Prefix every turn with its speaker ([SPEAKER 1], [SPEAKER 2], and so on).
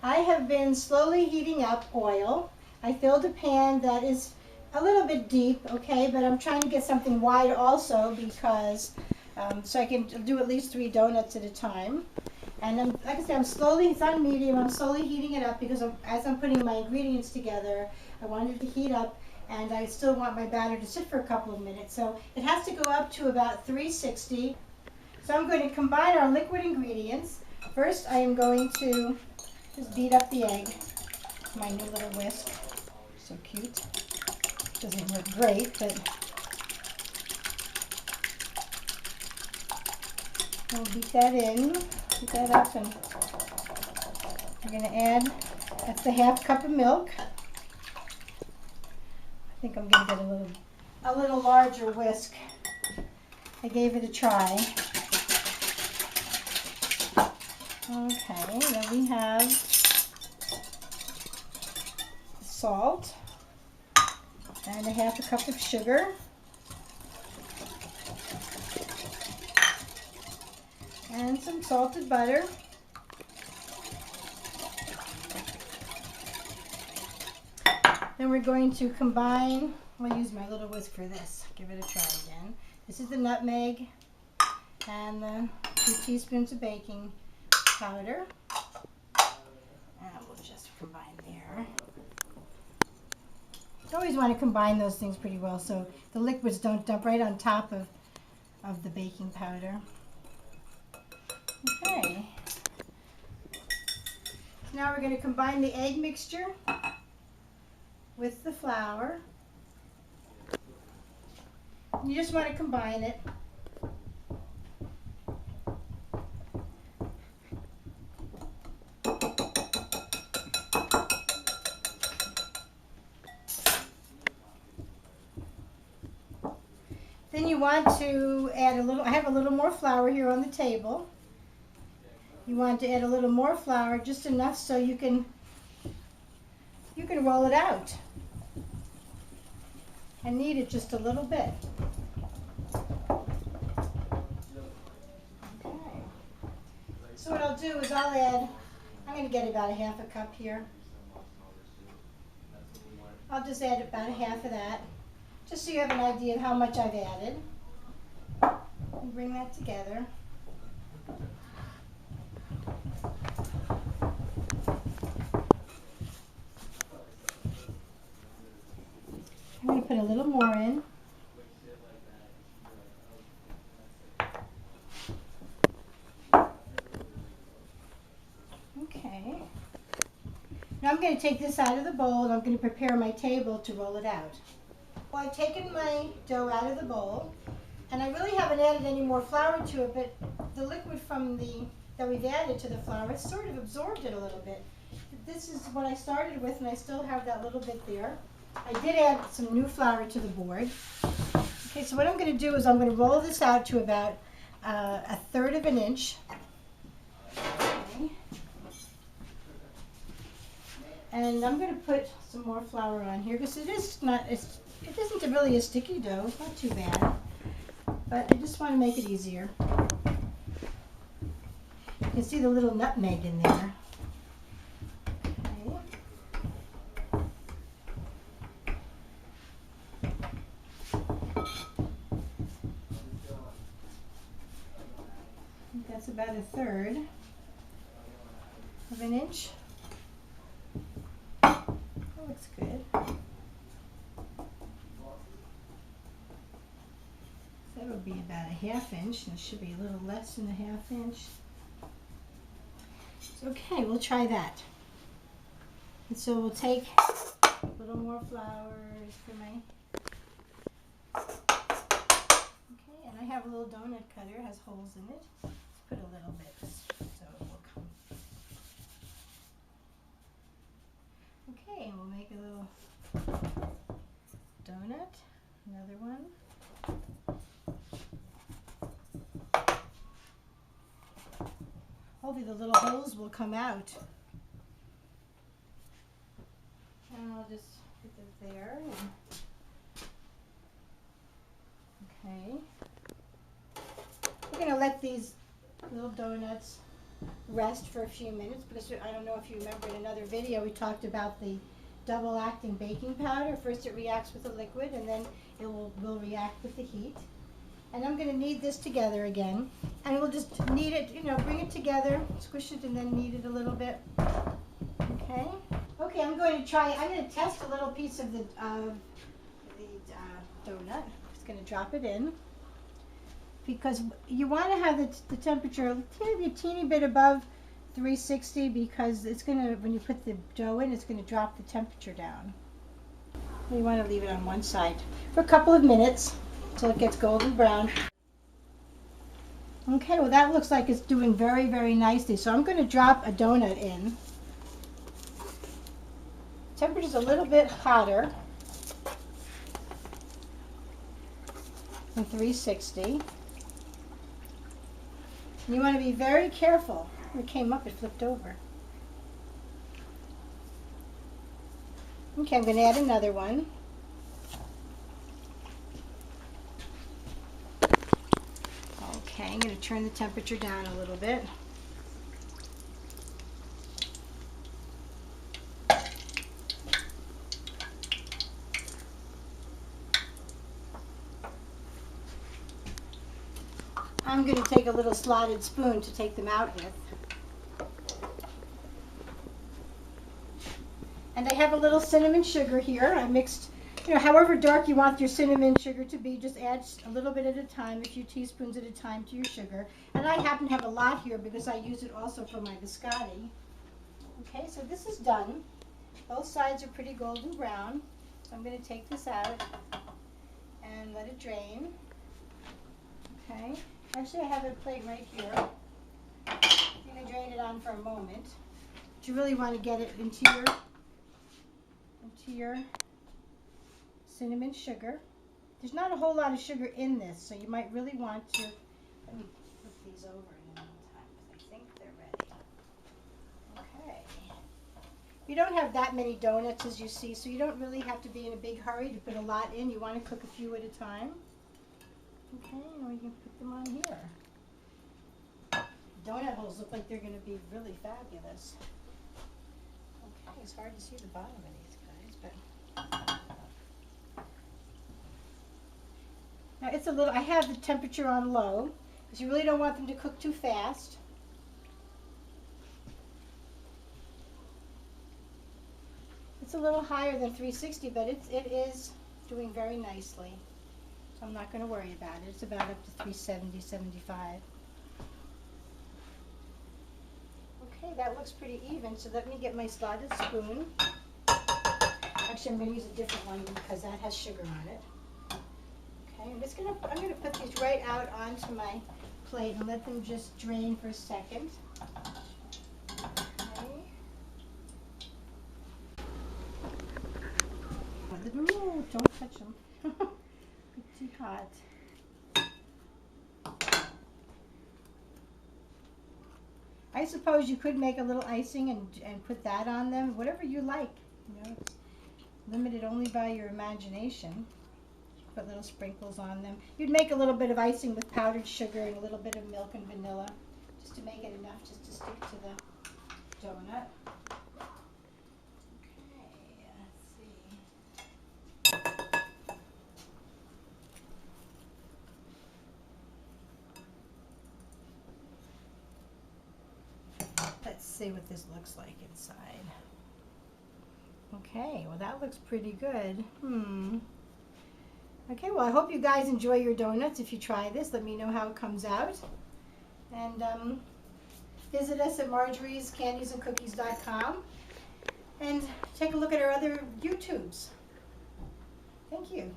[SPEAKER 1] I have been slowly heating up oil. I filled a pan that is a little bit deep, okay, but I'm trying to get something wide also because so I can do at least 3 donuts at a time. And like I said, it's on medium, I'm slowly heating it up because as I'm putting my ingredients together, I want it to heat up and I still want my batter to sit for a couple of minutes. So it has to go up to about 360. So I'm going to combine our liquid ingredients. First I am going to just beat up the egg, my new little whisk. So cute. Doesn't look great, but we'll beat that in, beat that up, and we're going to add, that's a 1/2 cup of milk. I think I'm going to get a little larger whisk. I gave it a try. Okay, then we have salt and a 1/2 cup of sugar. And some salted butter. Then we're going to combine, I'll use my little whisk for this, give it a try again. This is the nutmeg and the 2 teaspoons of baking powder. And we'll just combine there. I always want to combine those things pretty well so the liquids don't dump right on top of the baking powder. Okay. Now we're going to combine the egg mixture with the flour. You just want to combine it. Then you want to add a little, I have a little more flour here on the table. You want to add a little more flour, just enough so you can roll it out. I knead it just a little bit. Okay. So what I'll do is I'm going to get about a 1/2 cup here. I'll just add about a 1/2 of that, just so you have an idea of how much I've added. And bring that together. I'm going to put a little more in. Okay. Now I'm going to take this out of the bowl and I'm going to prepare my table to roll it out. Well, I've taken my dough out of the bowl and I really haven't added any more flour to it, but the liquid that we've added to the flour has sort of absorbed it a little bit. This is what I started with and I still have that little bit there. I did add some new flour to the board. Okay, so what I'm going to do is I'm going to roll this out to about 1/3 of an inch. Okay. And I'm going to put some more flour on here because it isn't really a sticky dough. It's not too bad, but I just want to make it easier. You can see the little nutmeg in there. That's about 1/3 of an inch. That looks good. That would be about a 1/2 inch, and it should be a little less than a 1/2 inch. So, okay, we'll try that. And so we'll take a little more flour for my. Okay, and I have a little donut cutter, it has holes in it. Put a little bit so it will come. Okay, and we'll make a little donut, another one. Hopefully the little holes will come out. And I'll just put this there. Okay. We're going to let these little donuts rest for a few minutes, because I don't know if you remember in another video we talked about the double acting baking powder. First it reacts with the liquid, and then it will react with the heat. And I'm going to knead this together again, and we'll just knead it, you know, bring it together, squish it, and then knead it a little bit. Okay. Okay, I'm going to test a little piece of the donut. I'm just going to drop it in, because you want to have the temperature a teeny bit above 360, because it's going to, when you put the dough in, it's going to drop the temperature down. You want to leave it on one side for a couple of minutes until it gets golden brown. Okay, well that looks like it's doing very, very nicely. So I'm going to drop a donut in. Temperature's a little bit hotter than 360. You want to be very careful. It came up, it flipped over. Okay, I'm going to add another one. Okay, I'm going to turn the temperature down a little bit. I'm going to take a little slotted spoon to take them out with. And I have a little cinnamon sugar here. I mixed, you know, however dark you want your cinnamon sugar to be, just add a little bit at a time, a few teaspoons at a time to your sugar. And I happen to have a lot here because I use it also for my biscotti. Okay, so this is done. Both sides are pretty golden brown. So I'm going to take this out and let it drain. Okay. Actually, I have a plate right here. I'm going to drain it on for a moment. But you really want to get it into your cinnamon sugar. There's not a whole lot of sugar in this, so you might really want to, let me flip these over in the meantime, because I think they're ready. Okay. You don't have that many donuts, as you see, so you don't really have to be in a big hurry to put a lot in. You want to cook a few at a time. Okay, and we can put them on here. Donut holes look like they're going to be really fabulous. Okay, it's hard to see the bottom of these guys, but now it's a little, I have the temperature on low, because you really don't want them to cook too fast. It's a little higher than 360, but it is doing very nicely. So I'm not going to worry about it. It's about up to 370, 75. Okay, that looks pretty even, so let me get my slotted spoon. Actually, I'm going to use a different one because that has sugar on it. Okay, I'm going to put these right out onto my plate and let them just drain for a second. Okay. Ooh, don't touch them. It's too hot. I suppose you could make a little icing and put that on them, whatever you like. You know, it's limited only by your imagination. Put little sprinkles on them. You'd make a little bit of icing with powdered sugar and a little bit of milk and vanilla, just to make it enough just to stick to the donut. Okay, let's see. Let's see what this looks like inside. Okay, well that looks pretty good. Okay, well I hope you guys enjoy your donuts. If you try this, let me know how it comes out. And visit us at marjoriescandiesandcookies.com and take a look at our other YouTubes. Thank you.